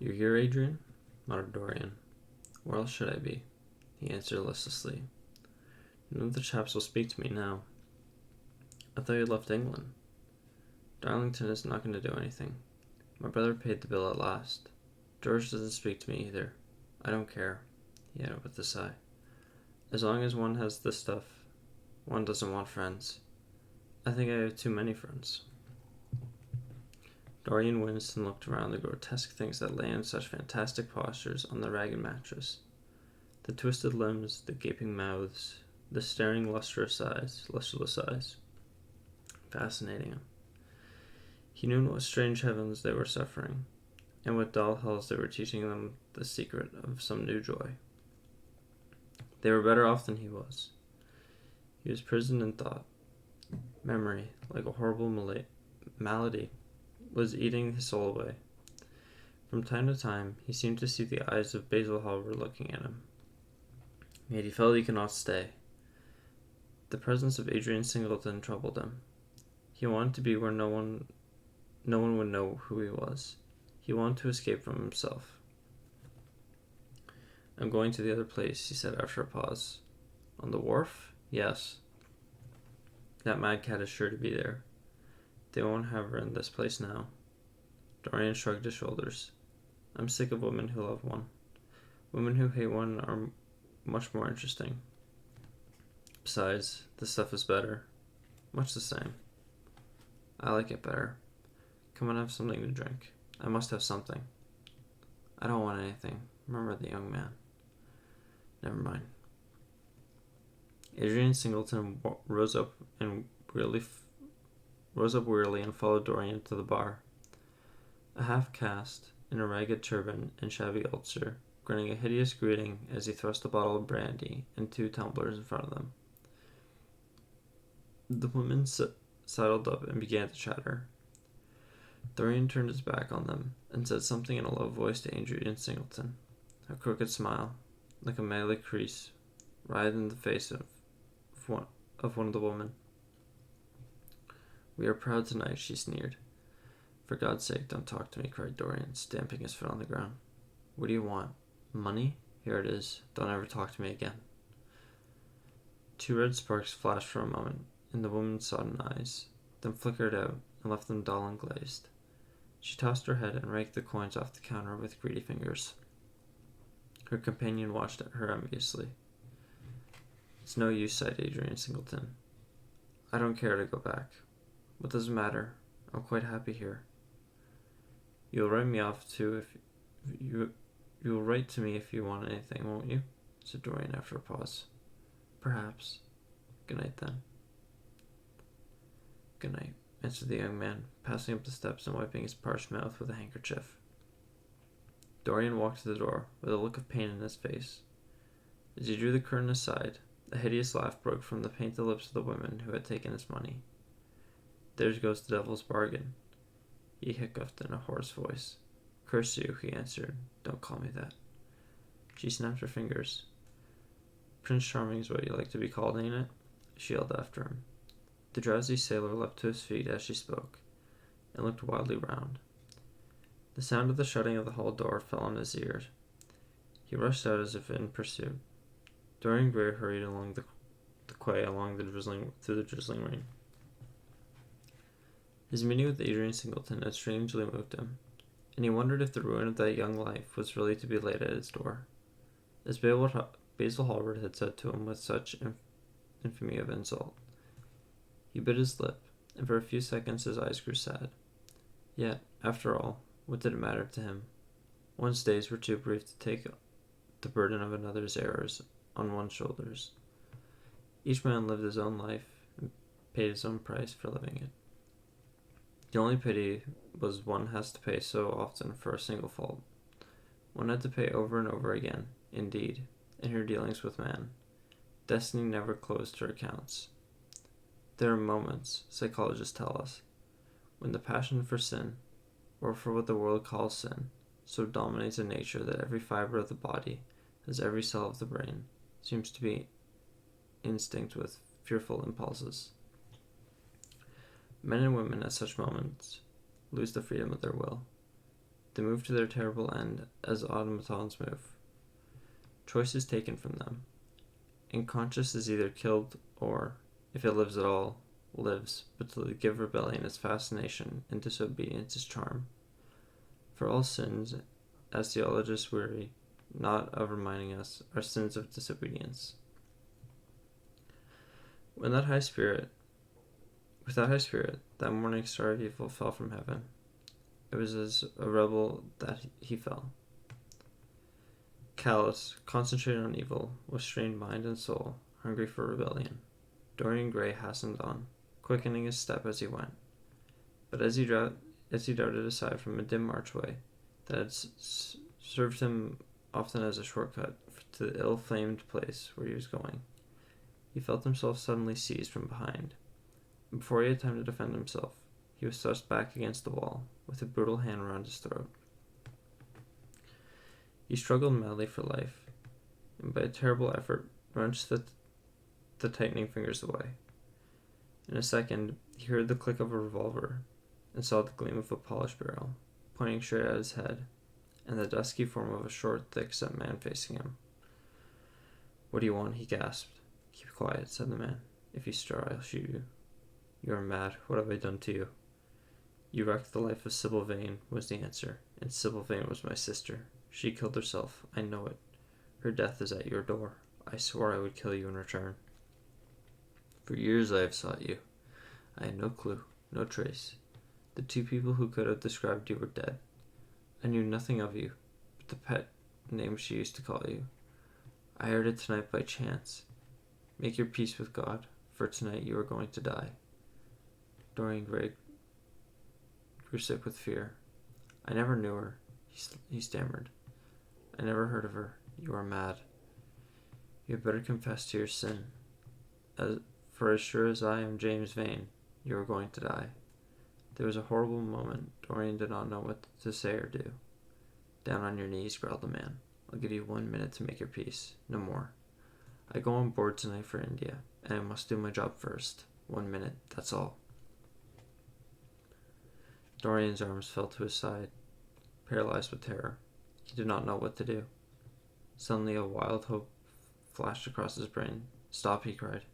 "You here, Adrian?" muttered Dorian. "Where else should I be?" he answered listlessly. "None of the chaps will speak to me now." "I thought you left England." "Darlington is not going to do anything. My brother paid the bill at last. George doesn't speak to me either. I don't care," he added with a sigh. "As long as one has this stuff, one doesn't want friends. I think I have too many friends." Dorian winced and looked around the grotesque things that lay in such fantastic postures on the ragged mattress. The twisted limbs, the gaping mouths, the staring lustreless eyes, fascinating him. He knew in what strange heavens they were suffering, and what dull hells they were teaching them the secret of some new joy. They were better off than he was. He was prisoned in thought. Memory, like a horrible malady, was eating his soul away. From time to time, he seemed to see the eyes of Basil Hallward looking at him. Yet he felt he could not stay. The presence of Adrian Singleton troubled him. He wanted to be where no one would know who he was. He wanted to escape from himself. "I'm going to the other place," he said after a pause. "On the wharf?" "Yes. That mad cat is sure to be there. They won't have her in this place now." Dorian shrugged his shoulders. "I'm sick of women who love one. Women who hate one are much more interesting. Besides, this stuff is better. Much the same. I like it better. Come and have something to drink." "I must have something." "I don't want anything," murmured the young man. "Never mind." Adrian Singleton rose up wearily and followed Dorian to the bar. A half-caste, in a ragged turban and shabby ulster, grinning a hideous greeting as he thrust a bottle of brandy and 2 tumblers in front of them. The women sidled up and began to chatter. Dorian turned his back on them and said something in a low voice to Adrian Singleton. A crooked smile, like a Malay crease, writhed in the face of one of the women. "We are proud tonight," she sneered. "For God's sake, don't talk to me," cried Dorian, stamping his foot on the ground. "What do you want? Money? Here it is. Don't ever talk to me again." 2 red sparks flashed for a moment in the woman's sodden eyes, then flickered out and left them dull and glazed. She tossed her head and raked the coins off the counter with greedy fingers. Her companion watched at her enviously. "It's no use," sighed Adrian Singleton. "I don't care to go back. What does it matter? I'm quite happy here." "You'll write me off too if you'll write to me if you want anything, won't you?" said Dorian after a pause. "Perhaps. Good night then." "Good night," answered the young man, passing up the steps and wiping his parched mouth with a handkerchief. Dorian walked to the door with a look of pain in his face. As he drew the curtain aside, a hideous laugh broke from the painted lips of the woman who had taken his money. "There goes the devil's bargain," he hiccuped in a hoarse voice. "Curse you," he answered. "Don't call me that." She snapped her fingers. "Prince Charming is what you like to be called, ain't it?" she yelled after him. The drowsy sailor leapt to his feet as she spoke, and looked wildly round. The sound of the shutting of the hall door fell on his ears. He rushed out as if in pursuit. Dorian Gray hurried along the quay through the drizzling rain. His meeting with Adrian Singleton had strangely moved him, and he wondered if the ruin of that young life was really to be laid at his door, as Basil Hallward had said to him with such infamy of insult. He bit his lip, and for a few seconds his eyes grew sad. Yet, after all, what did it matter to him? One's days were too brief to take the burden of another's errors on one's shoulders. Each man lived his own life and paid his own price for living it. The only pity was one has to pay so often for a single fault. One had to pay over and over again, indeed, in her dealings with man. Destiny never closed her accounts. There are moments, psychologists tell us, when the passion for sin, or for what the world calls sin, so dominates a nature that every fiber of the body, as every cell of the brain, seems to be instinct with fearful impulses. Men and women at such moments lose the freedom of their will. They move to their terrible end as automatons move. Choice is taken from them. Unconscious is either killed or, if it lives at all, lives, but to give rebellion its fascination and disobedience its charm. For all sins, as theologists weary not of reminding us, are sins of disobedience. With that high spirit, that morning star of evil fell from heaven. It was as a rebel that he fell. Callous, concentrated on evil, with strained mind and soul, hungry for rebellion, Dorian Gray hastened on, quickening his step as he went. But as he darted aside from a dim archway that had served him often as a shortcut to the ill-famed place where he was going, he felt himself suddenly seized from behind. And before he had time to defend himself, he was thrust back against the wall, with a brutal hand around his throat. He struggled madly for life, and by a terrible effort wrenched the tightening fingers away. In a second, he heard the click of a revolver, and saw the gleam of a polished barrel, pointing straight at his head, and the dusky form of a short, thick-set man facing him. "What do you want?" he gasped. "Keep quiet," said the man. "If you stir, I'll shoot you." "You are mad. What have I done to you?" "You wrecked the life of Sybil Vane," was the answer, "and Sybil Vane was my sister. She killed herself. I know it. Her death is at your door. I swore I would kill you in return. For years I have sought you. I had no clue, no trace. The two people who could have described you were dead. I knew nothing of you, but the pet name she used to call you. I heard it tonight by chance. Make your peace with God, for tonight you are going to die." Dorian Gray grew sick with fear. "I never knew her," he stammered. "I never heard of her. You are mad. You had better confess to your sin. For as sure as I am James Vane, you are going to die." There was a horrible moment. Dorian did not know what to say or do. "Down on your knees," growled the man. "I'll give you 1 minute to make your peace. No more. I go on board tonight for India, and I must do my job first. 1 minute, that's all." Dorian's arms fell to his side, paralyzed with terror. He did not know what to do. Suddenly a wild hope flashed across his brain. "Stop," he cried.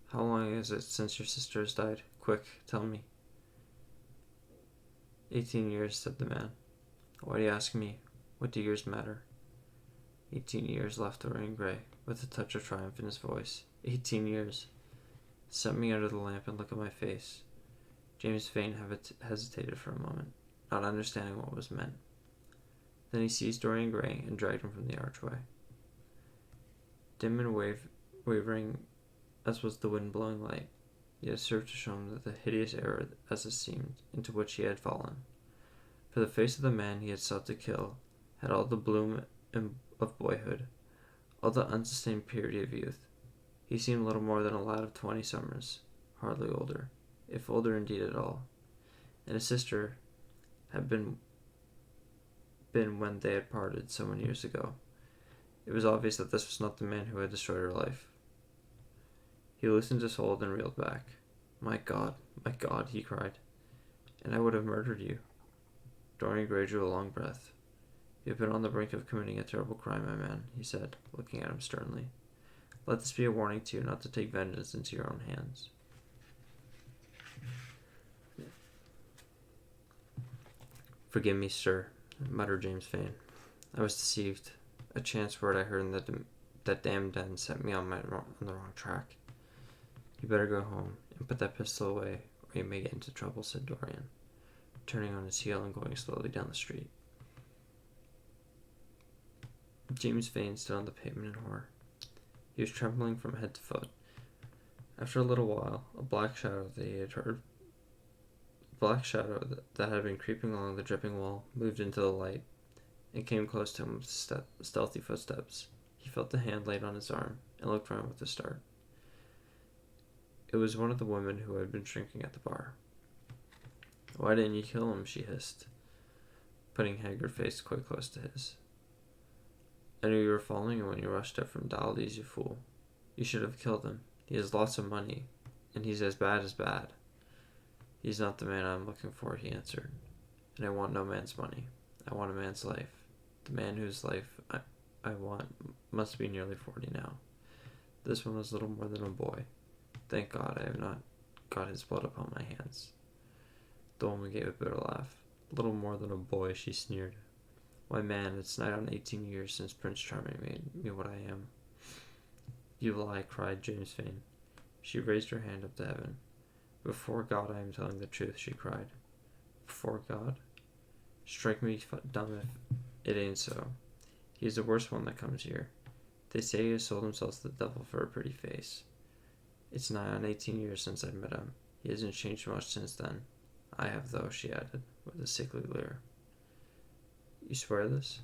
"How long is it since your sister has died? Quick, tell me." 18 years, said the man. "Why do you ask me? What do years matter?" 18 years, laughed Dorian Gray, with a touch of triumph in his voice. 18 years. Set me under the lamp and look at my face. James Vane hesitated for a moment, not understanding what was meant. Then he seized Dorian Gray and dragged him from the archway. Dim and wavering as was the wind-blowing light, yet it served to show him that the hideous error, as it seemed, into which he had fallen. For the face of the man he had sought to kill had all the bloom of boyhood, all the unsustained purity of youth. He seemed little more than a lad of 20 summers, hardly older, if older indeed at all, and his sister had been when they had parted so many years ago. It was obvious that this was not the man who had destroyed her life. He loosened his hold and reeled back. My God," he cried, "and I would have murdered you." Dorian Gray drew a long breath. "You have been on the brink of committing a terrible crime, my man," he said, looking at him sternly. "Let this be a warning to you not to take vengeance into your own hands." "Forgive me, sir," muttered James Vane. "I was deceived. A chance word I heard in that damned den set me on the wrong track." "You better go home and put that pistol away, or you may get into trouble," said Dorian, turning on his heel and going slowly down the street. James Vane stood on the pavement in horror. He was trembling from head to foot. After a little while, a black shadow that had been creeping along the dripping wall moved into the light and came close to him with stealthy footsteps. He felt the hand laid on his arm and looked round with a start. It was one of the women who had been drinking at the bar. "Why didn't you kill him?" she hissed, putting a haggard face quite close to his. "I knew you were following him when you rushed up from Daldy's, you fool. You should have killed him. He has lots of money, and he's as bad as bad." "He's not the man I am looking for," he answered, "and I want no man's money." I want a man's life. The man whose life I want must be nearly 40 now. This one was little more than a boy. Thank God I have not got his blood upon my hands. The woman gave a bitter laugh. Little more than a boy, she sneered. Why, man, it's nigh on 18 years since Prince Charming made me what I am. You lie, cried James Fane. She raised her hand up to heaven. Before God, I am telling the truth, she cried. Before God? Strike me dumb if it ain't so. He is the worst one that comes here. They say he has sold himself to the devil for a pretty face. It's nigh on 18 years since I met him. He hasn't changed much since then. I have, though, she added, with a sickly leer. You swear this?